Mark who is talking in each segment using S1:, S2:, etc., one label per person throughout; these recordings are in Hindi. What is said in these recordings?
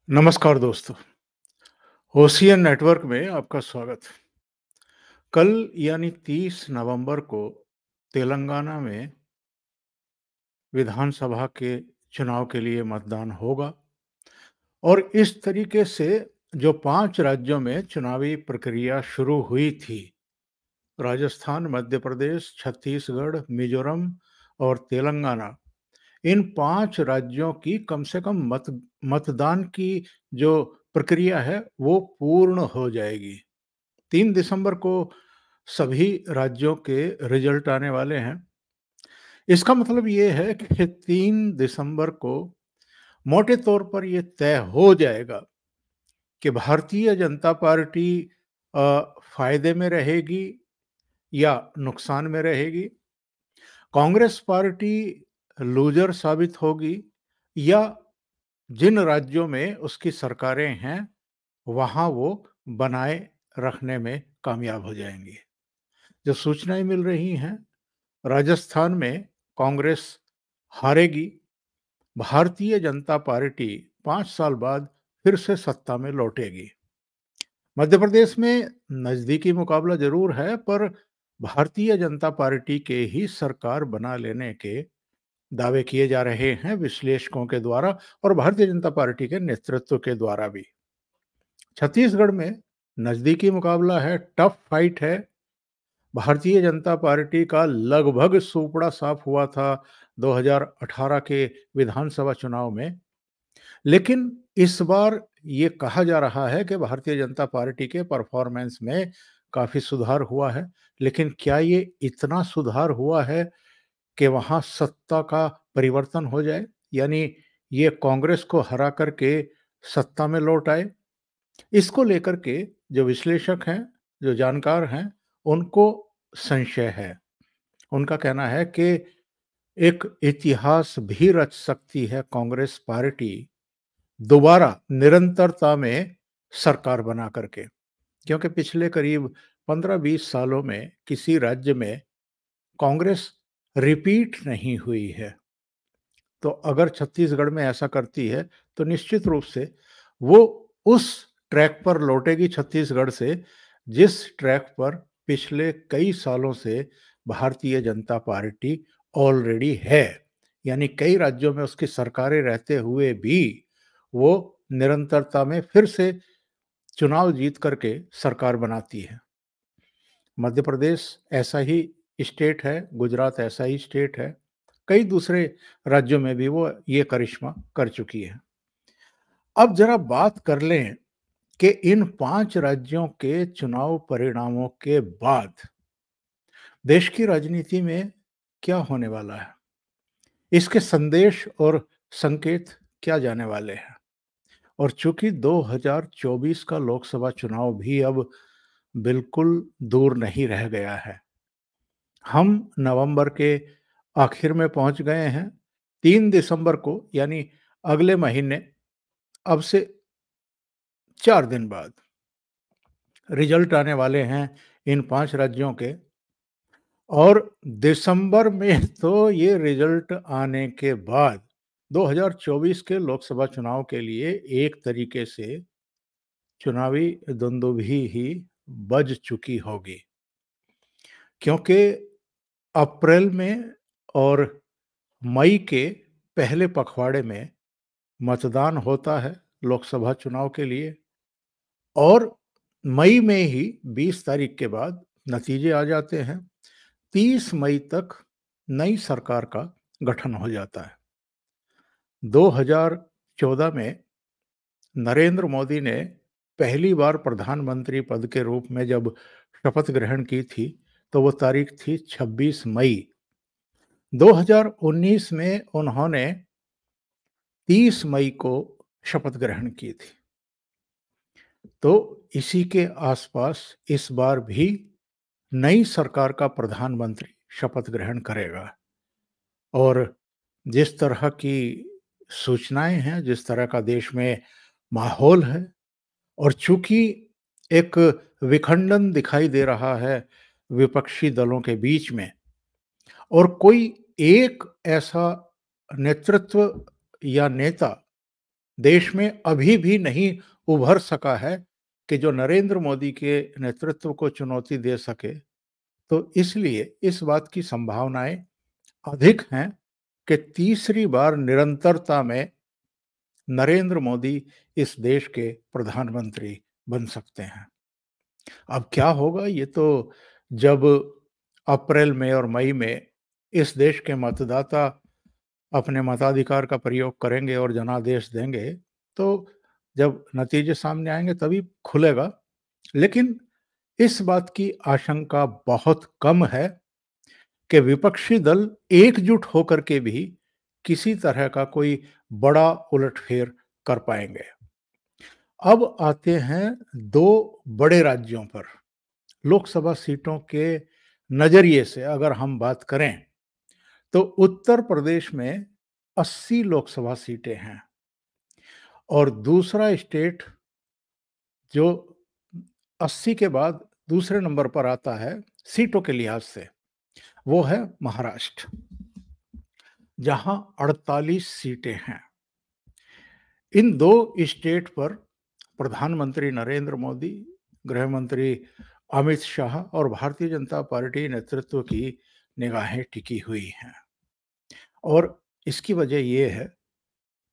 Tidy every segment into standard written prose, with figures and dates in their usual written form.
S1: नमस्कार दोस्तों। ओशियन नेटवर्क में आपका स्वागत। कल यानी 30 नवंबर को तेलंगाना में विधानसभा के चुनाव के लिए मतदान होगा और इस तरीके से जो 5 राज्यों में चुनावी प्रक्रिया शुरू हुई थी, राजस्थान, मध्य प्रदेश, छत्तीसगढ़, मिजोरम और तेलंगाना, इन 5 राज्यों की कम से कम मतदान की जो प्रक्रिया है, वो पूर्ण हो जाएगी। 3 दिसंबर को सभी राज्यों के रिजल्ट आने वाले हैं। इसका मतलब ये है कि 3 दिसंबर को मोटे तौर पर ये तय हो जाएगा कि भारतीय जनता पार्टी फ़ायदे में रहेगी या नुकसान में रहेगी। कांग्रेस पार्टी लूज़र साबित होगी या जिन राज्यों में उसकी सरकारें हैं, वहाँ वो बनाए रखने में कामयाब हो जाएँगी। जो सूचनाएँ मिल रही हैं, राजस्थान में कांग्रेस हारेगी, भारतीय जनता पार्टी 5 साल बाद फिर से सत्ता में लौटेगी। मध्य प्रदेश में नज़दीकी मुकाबला ज़रूर है, पर भारतीय जनता पार्टी के ही सरकार बना लेने के दावे किए जा रहे हैं विश्लेषकों के द्वारा और भारतीय जनता पार्टी के नेतृत्व के द्वारा भी। छत्तीसगढ़ में नज़दीकी मुकाबला है, टफ फाइट है। भारतीय जनता पार्टी का लगभग सूपड़ा साफ हुआ था 2018 के विधानसभा चुनाव में, लेकिन इस बार ये कहा जा रहा है कि भारतीय जनता पार्टी के परफॉर्मेंस में काफ़ी सुधार हुआ है। लेकिन क्या ये इतना सुधार हुआ है कि वहाँ सत्ता का परिवर्तन हो जाए? यानी ये कांग्रेस को हरा करके सत्ता में लौट आए? इसको लेकर के जो विश्लेषक हैं, जो जानकार हैं, उनको संशय है। उनका कहना है कि एक इतिहास भी रच सकती है कांग्रेस पार्टी दोबारा निरंतरता में सरकार बना करके, क्योंकि पिछले करीब 15-20 सालों में किसी राज्य में कांग्रेस रिपीट नहीं हुई है। तो अगर छत्तीसगढ़ में ऐसा करती है, तो निश्चित रूप से वो उस ट्रैक पर लौटेगी छत्तीसगढ़ से, जिस ट्रैक पर पिछले कई सालों से भारतीय जनता पार्टी ऑलरेडी है। यानी कई राज्यों में उसकी सरकारें रहते हुए भी वो निरंतरता में फिर से चुनाव जीत करके सरकार बनाती है। मध्य प्रदेश ऐसा ही स्टेट है, गुजरात ऐसा ही स्टेट है, कई दूसरे राज्यों में भी वो ये करिश्मा कर चुकी है। अब ज़रा बात कर लें कि इन 5 राज्यों के चुनाव परिणामों के बाद देश की राजनीति में क्या होने वाला है? इसके संदेश और संकेत क्या जाने वाले हैं? और चूँकि 2024 का लोकसभा चुनाव भी अब बिल्कुल दूर नहीं रह गया है। हम नवंबर के आखिर में पहुंच गए हैं। 3 दिसंबर को यानी अगले महीने, अब से 4 दिन बाद रिजल्ट आने वाले हैं इन 5 राज्यों के और दिसंबर में तो ये रिजल्ट आने के बाद 2024 के लोकसभा चुनाव के लिए एक तरीके से चुनावी दुंदुभी ही बज चुकी होगी। क्योंकि अप्रैल में और मई के पहले पखवाड़े में मतदान होता है लोकसभा चुनाव के लिए और मई में ही 20 तारीख के बाद नतीजे आ जाते हैं। 30 मई तक नई सरकार का गठन हो जाता है। 2014 में नरेंद्र मोदी ने पहली बार प्रधानमंत्री पद के रूप में जब शपथ ग्रहण की थी, तो वो तारीख थी 26 मई। 2019 में उन्होंने 30 मई को शपथ ग्रहण की थी। तो इसी के आसपास इस बार भी नई सरकार का प्रधानमंत्री शपथ ग्रहण करेगा और जिस तरह की सूचनाएं हैं, जिस तरह का देश में माहौल है और चूंकि एक विखंडन दिखाई दे रहा है विपक्षी दलों के बीच में और कोई एक ऐसा नेतृत्व या नेता देश में अभी भी नहीं उभर सका है कि जो नरेंद्र मोदी के नेतृत्व को चुनौती दे सके। तो इसलिए इस बात की संभावनाएं अधिक हैं कि तीसरी बार निरंतरता में नरेंद्र मोदी इस देश के प्रधानमंत्री बन सकते हैं। अब क्या होगा ये तो जब अप्रैल में और मई में इस देश के मतदाता अपने मताधिकार का प्रयोग करेंगे और जनादेश देंगे, तो जब नतीजे सामने आएँगे तभी खुलेगा। लेकिन इस बात की आशंका बहुत कम है कि विपक्षी दल एकजुट होकर के भी किसी तरह का कोई बड़ा उलटफेर कर पाएँगे। अब आते हैं 2 बड़े राज्यों पर। लोकसभा सीटों के नज़रिए से अगर हम बात करें, तो उत्तर प्रदेश में 80 लोकसभा सीटें हैं और दूसरा स्टेट जो 80 के बाद दूसरे नंबर पर आता है सीटों के लिहाज से, वो है महाराष्ट्र, जहां 48 सीटें हैं। इन 2 स्टेट पर प्रधानमंत्री नरेंद्र मोदी, गृह मंत्री अमित शाह और भारतीय जनता पार्टी नेतृत्व की निगाहें टिकी हुई हैं। और इसकी वजह ये है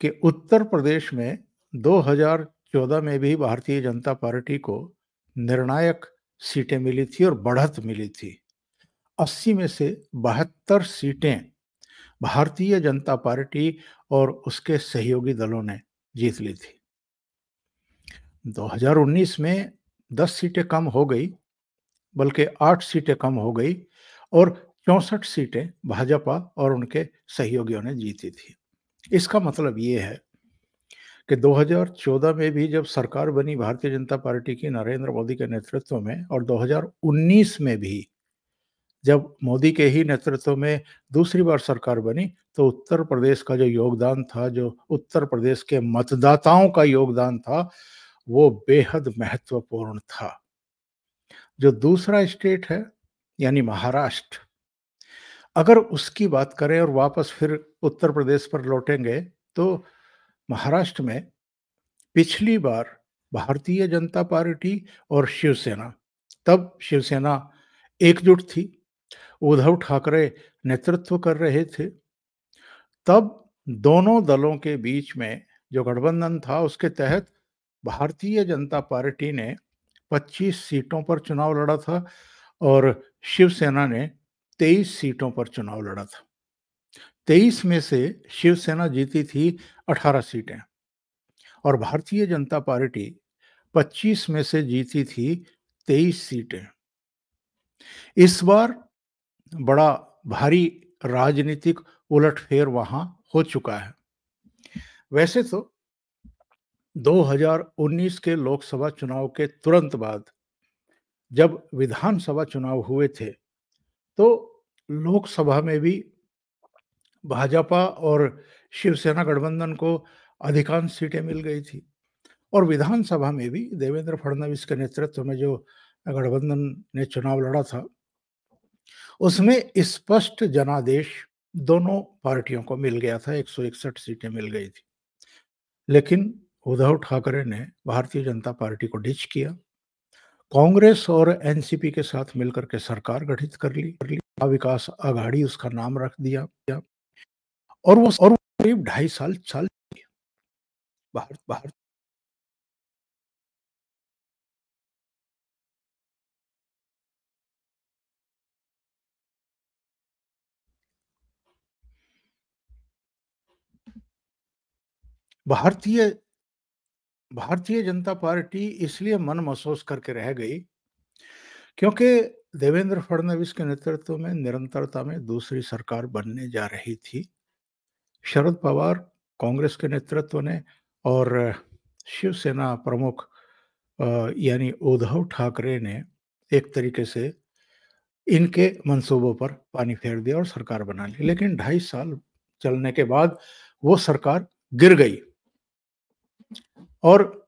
S1: कि उत्तर प्रदेश में 2014 में भी भारतीय जनता पार्टी को निर्णायक सीटें मिली थी और बढ़त मिली थी। 80 में से 72 सीटें भारतीय जनता पार्टी और उसके सहयोगी दलों ने जीत ली थी। 2019 में 10 सीटें कम हो गई, बल्कि 8 सीटें कम हो गई और 64 सीटें भाजपा और उनके सहयोगियों ने जीती थी। इसका मतलब ये है कि 2014 में भी जब सरकार बनी भारतीय जनता पार्टी की नरेंद्र मोदी के नेतृत्व में, और 2019 में भी जब मोदी के ही नेतृत्व में दूसरी बार सरकार बनी, तो उत्तर प्रदेश का जो योगदान था, जो उत्तर प्रदेश के मतदाताओं का योगदान था, वो बेहद महत्वपूर्ण था। जो दूसरा स्टेट है, यानी महाराष्ट्र, अगर उसकी बात करें और वापस फिर उत्तर प्रदेश पर लौटेंगे, तो महाराष्ट्र में पिछली बार भारतीय जनता पार्टी और शिवसेना, तब शिवसेना एकजुट थी, उद्धव ठाकरे नेतृत्व कर रहे थे, तब दोनों दलों के बीच में जो गठबंधन था उसके तहत भारतीय जनता पार्टी ने 25 सीटों पर चुनाव लड़ा था और शिवसेना ने 23 सीटों पर चुनाव लड़ा था। 23 में से शिवसेना जीती थी 18 सीटें और भारतीय जनता पार्टी 25 में से जीती थी 23 सीटें। इस बार बड़ा भारी राजनीतिक उलटफेर वहां हो चुका है। वैसे तो 2019 के लोकसभा चुनाव के तुरंत बाद जब विधानसभा चुनाव हुए थे, तो लोकसभा में भी भाजपा और शिवसेना गठबंधन को अधिकांश सीटें मिल गई थी और विधानसभा में भी देवेंद्र फडणवीस के नेतृत्व में जो गठबंधन ने चुनाव लड़ा था, उसमें स्पष्ट जनादेश दोनों पार्टियों को मिल गया था, 161 सीटें मिल गई थी। लेकिन उद्धव ठाकरे ने भारतीय जनता पार्टी को डिच किया, कांग्रेस और एनसीपी के साथ मिलकर के सरकार गठित कर ली, विकास आघाड़ी उसका नाम रख दिया और वो करीब 2.5 साल भारत भारत भारतीय भारतीय जनता पार्टी इसलिए मन महसूस करके रह गई क्योंकि देवेंद्र फडणवीस के नेतृत्व में निरंतरता में दूसरी सरकार बनने जा रही थी। शरद पवार, कांग्रेस के नेतृत्व ने और शिवसेना प्रमुख यानी उद्धव ठाकरे ने एक तरीके से इनके मंसूबों पर पानी फेर दिया और सरकार बना ली। लेकिन 2.5 साल चलने के बाद वो सरकार गिर गई और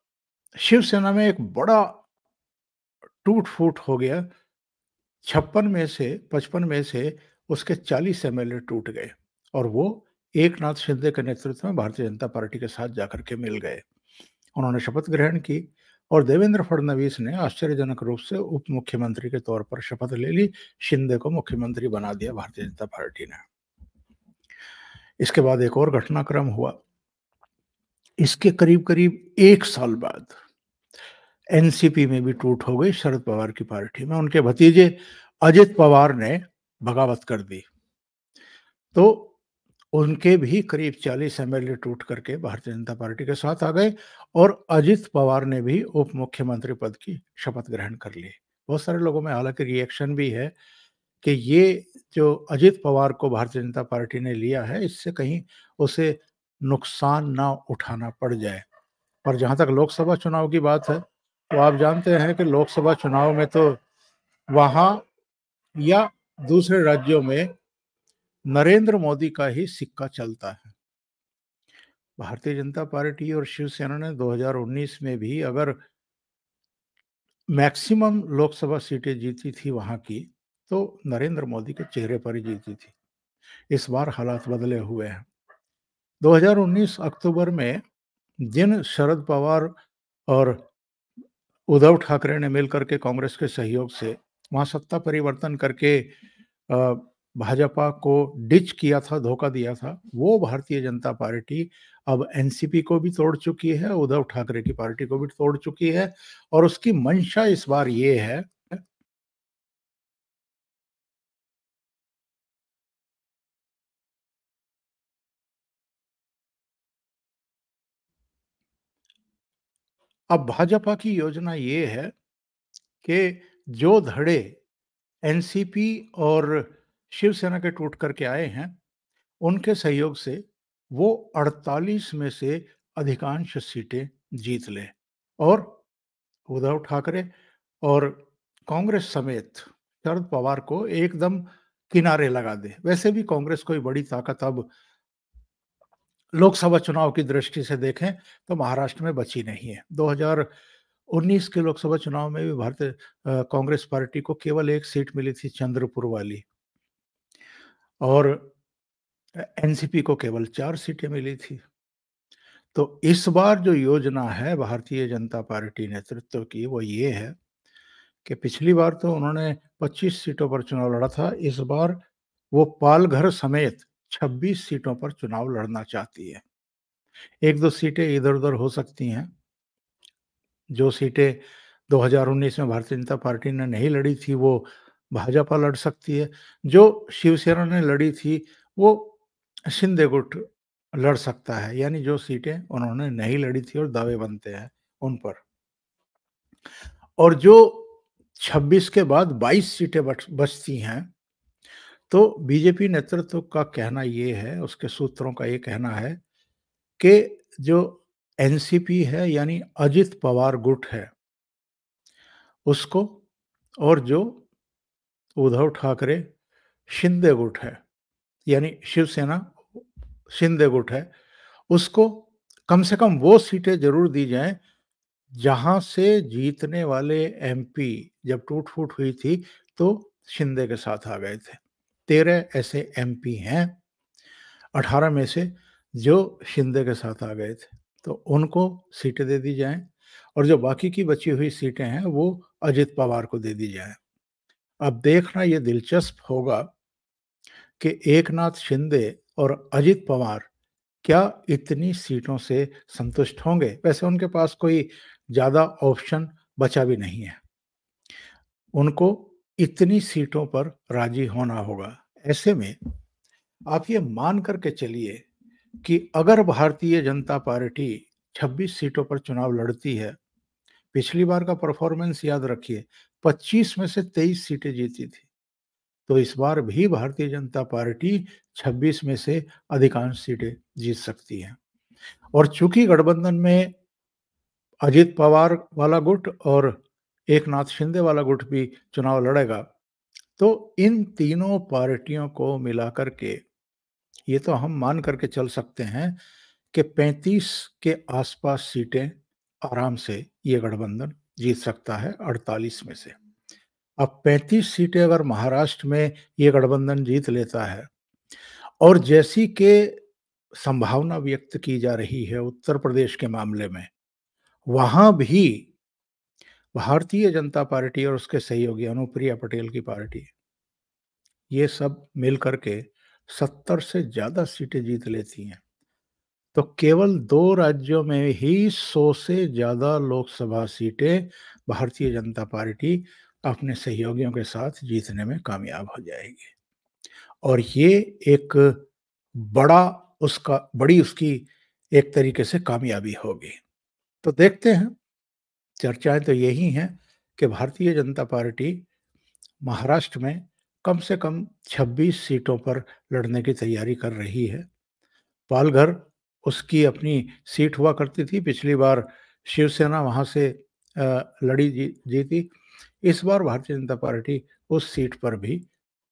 S1: शिवसेना में एक बड़ा टूट-फूट हो गया। 56 में से 55 में से उसके 40 एमएलए टूट गए और वो एकनाथ शिंदे के नेतृत्व में भारतीय जनता पार्टी के साथ जाकर के मिल गए। उन्होंने शपथ ग्रहण की और देवेंद्र फडणवीस ने आश्चर्यजनक रूप से उप मुख्यमंत्री के तौर पर शपथ ले ली। शिंदे को मुख्यमंत्री बना दिया भारतीय जनता पार्टी ने। इसके बाद एक और घटनाक्रम हुआ। इसके करीब-करीब 1 साल बाद एनसीपी में भी टूट हो गई शरद पवार की पार्टी में। उनके भतीजे अजित पवार ने बगावत कर दी। तो उनके भी करीब 40 एमएलए टूट करके भारतीय जनता पार्टी के साथ आ गए और अजित पवार ने भी उप मुख्यमंत्री पद की शपथ ग्रहण कर ली। बहुत सारे लोगों में हालांकि रिएक्शन भी है कि ये जो अजित पवार को भारतीय जनता पार्टी ने लिया है, इससे कहीं उसे नुकसान ना उठाना पड़ जाए। पर जहां तक लोकसभा चुनाव की बात है, तो आप जानते हैं कि लोकसभा चुनाव में तो वहां या दूसरे राज्यों में नरेंद्र मोदी का ही सिक्का चलता है। भारतीय जनता पार्टी और शिवसेना ने 2019 में भी अगर मैक्सिमम लोकसभा सीटें जीती थी वहां की, तो नरेंद्र मोदी के चेहरे पर ही जीती थी। इस बार हालात बदले हुए हैं। 2019 अक्टूबर में जिन शरद पवार और उद्धव ठाकरे ने मिलकर के कांग्रेस के सहयोग से वहां सत्ता परिवर्तन करके भाजपा को डिच किया था, धोखा दिया था, वो भारतीय जनता पार्टी अब एनसीपी को भी तोड़ चुकी है, उद्धव ठाकरे की पार्टी को भी तोड़ चुकी है और उसकी मंशा इस बार ये है। अब भाजपा की योजना ये है कि जो धड़े एनसीपी और शिवसेना के टूट करके आए हैं, उनके सहयोग से वो 48 में से अधिकांश सीटें जीत ले और उद्धव ठाकरे और कांग्रेस समेत शरद पवार को एकदम किनारे लगा दे। वैसे भी कांग्रेस कोई बड़ी ताकत अब लोकसभा चुनाव की दृष्टि से देखें तो महाराष्ट्र में बची नहीं है। 2019 के लोकसभा चुनाव में भी भारतीय कांग्रेस पार्टी को केवल एक सीट मिली थी, चंद्रपुर वाली, और एनसीपी को केवल 4 सीटें मिली थी। तो इस बार जो योजना है भारतीय जनता पार्टी नेतृत्व की, वो ये है कि पिछली बार तो उन्होंने 25 सीटों पर चुनाव लड़ा था, इस बार वो पालघर समेत 26 सीटों पर चुनाव लड़ना चाहती है। 1-2 सीटें इधर-उधर हो सकती हैं। जो सीटें 2019 में भारतीय जनता पार्टी ने नहीं लड़ी थी, वो भाजपा लड़ सकती है। जो शिवसेना ने लड़ी थी, वो शिंदे गुट लड़ सकता है, यानी जो सीटें उन्होंने नहीं लड़ी थी और दावे बनते हैं उन पर। और जो 26 के बाद 22 सीटें बचती हैं, तो बीजेपी नेतृत्व का कहना ये है, उसके सूत्रों का ये कहना है कि जो एनसीपी है यानी अजित पवार गुट है, उसको, और जो उद्धव ठाकरे शिंदे गुट है यानी शिवसेना शिंदे गुट है, उसको कम से कम वो सीटें जरूर दी जाएं जहां से जीतने वाले एमपी जब टूट-फूट हुई थी तो शिंदे के साथ आ गए थे। 13 ऐसे एमपी हैं 18 में से जो शिंदे के साथ आ गए थे, तो उनको सीटें दे दी जाएं और जो बाकी की बची हुई सीटें हैं वो अजित पवार को दे दी जाएं। अब देखना ये दिलचस्प होगा कि एकनाथ शिंदे और अजित पवार क्या इतनी सीटों से संतुष्ट होंगे? वैसे उनके पास कोई ज़्यादा ऑप्शन बचा भी नहीं है। उनको इतनी सीटों पर राजी होना होगा। ऐसे में आप ये मान कर के चलिए कि अगर भारतीय जनता पार्टी 26 सीटों पर चुनाव लड़ती है, पिछली बार का परफॉर्मेंस याद रखिए, 25 में से 23 सीटें जीती थी। तो इस बार भी भारतीय जनता पार्टी 26 में से अधिकांश सीटें जीत सकती है। और चूंकि गठबंधन में अजित पवार वाला गुट और एकनाथ शिंदे वाला गुट भी चुनाव लड़ेगा, तो इन तीनों पार्टियों को मिलाकर के ये तो हम मान करके चल सकते हैं कि 35 के आसपास सीटें आराम से ये गठबंधन जीत सकता है 48 में से। अब 35 सीटें अगर महाराष्ट्र में ये गठबंधन जीत लेता है और जैसी कि संभावना व्यक्त की जा रही है उत्तर प्रदेश के मामले में, वहाँ भी भारतीय जनता पार्टी और उसके सहयोगी अनुप्रिया पटेल की पार्टी, ये सब मिल कर के 70 से ज़्यादा सीटें जीत लेती हैं। तो केवल 2 राज्यों में ही 100 से ज़्यादा लोकसभा सीटें भारतीय जनता पार्टी अपने सहयोगियों के साथ जीतने में कामयाब हो जाएगी। और ये एक बड़ा बड़ी उसकी एक तरीके से कामयाबी होगी। तो देखते हैं, चर्चाएँ तो यही हैं कि भारतीय जनता पार्टी महाराष्ट्र में कम से कम 26 सीटों पर लड़ने की तैयारी कर रही है। पालघर उसकी अपनी सीट हुआ करती थी, पिछली बार शिवसेना वहाँ से लड़ी जीती। इस बार भारतीय जनता पार्टी उस सीट पर भी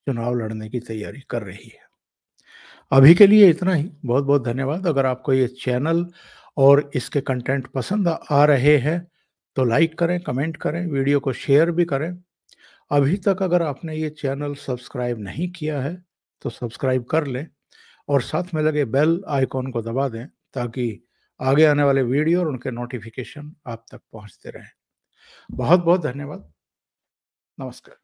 S1: चुनाव लड़ने की तैयारी कर रही है। अभी के लिए इतना ही। बहुत-बहुत धन्यवाद। अगर आपको ये चैनल और इसके कंटेंट पसंद आ रहे हैं, तो लाइक करें, कमेंट करें, वीडियो को शेयर भी करें। अभी तक अगर आपने ये चैनल सब्सक्राइब नहीं किया है, तो सब्सक्राइब कर लें और साथ में लगे बेल आइकॉन को दबा दें, ताकि आगे आने वाले वीडियो और उनके नोटिफ़िकेशन आप तक पहुँचते रहें। बहुत-बहुत धन्यवाद। नमस्कार।